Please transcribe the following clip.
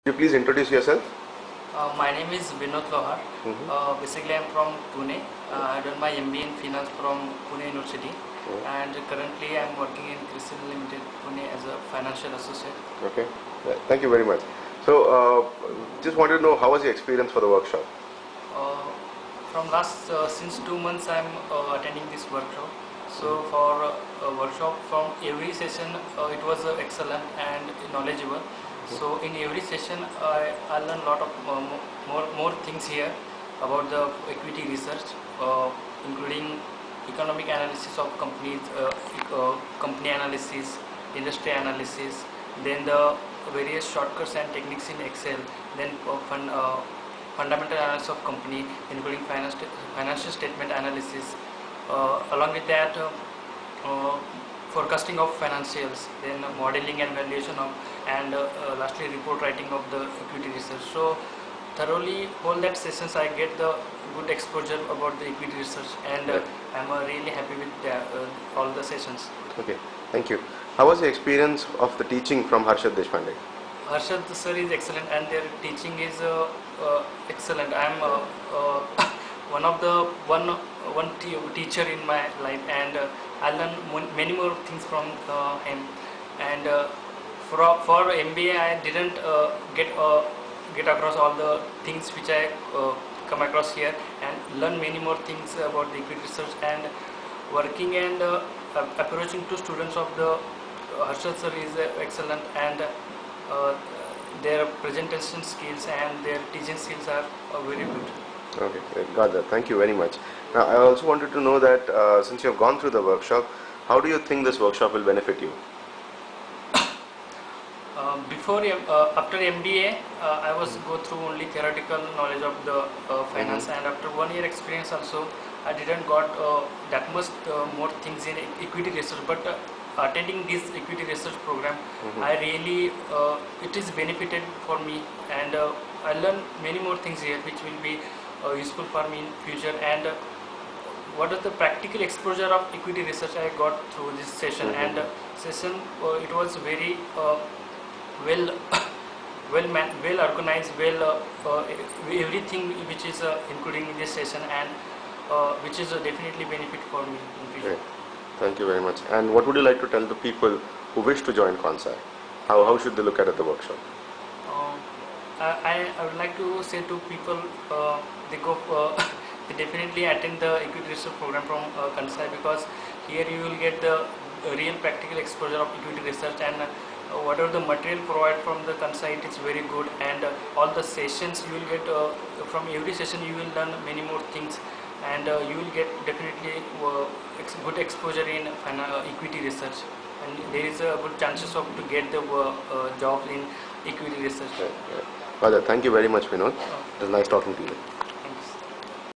Could you please introduce yourself? My name is Vinod Lohar. Basically, I'm from Pune. I done my MBA in finance from Pune University, and currently I'm working in CRISIL Limited, Pune as a financial associate. Okay. Thank you very much. So, just wanted to know how was your experience for the workshop? From last since 2 months, I'm attending this workshop. So for a workshop from every session, it was excellent and knowledgeable. So in every session, I learned a lot of more things here about the equity research, including economic analysis of companies, company analysis, industry analysis, then the various shortcuts and techniques in Excel, then fundamental analysis of company, including financial statement analysis. Along with that, forecasting of financials, then modeling and valuation of, and lastly report writing of the equity research. So thoroughly all that sessions I get the good exposure about the equity research, and I'm really happy with all the sessions. Okay, thank you. How was the experience of the teaching from Harshad Deshpande? Harshad sir is excellent, and their teaching is excellent. I'm one of the one teacher in my life, and I learned many more things from him. And for MBA, I didn't get across all the things which I come across here, and learn many more things about the equity research, and working and approaching to students of the Harshad sir is excellent, and their presentation skills and their teaching skills are very good. Okay, got that. Thank you very much. Now, I also wanted to know that since you have gone through the workshop, how do you think this workshop will benefit you? After MBA, I was go through only theoretical knowledge of the finance, and after 1 year experience also, I didn't got that much more things in equity research. But attending this equity research program, I really it is benefited for me, and I learned many more things here which will be useful for me in future. And what is the practical exposure of equity research I got through this session, and session it was very well organized, everything which is including in this session, and which is definitely benefit for me in future. Great. Thank you very much. And what would you like to tell the people who wish to join CONSAI? How should they look at the workshop? I would like to say to people, they definitely attend the equity research program from CONSAI, because here you will get the real practical exposure of equity research, and whatever the material provided from the CONSAI, it is very good, and all the sessions you will get from every session you will learn many more things, and you will get definitely good exposure in equity research, and there is a good chances of to get the job in equity research. Right. Thank you very much, Vinod. It was nice talking to you.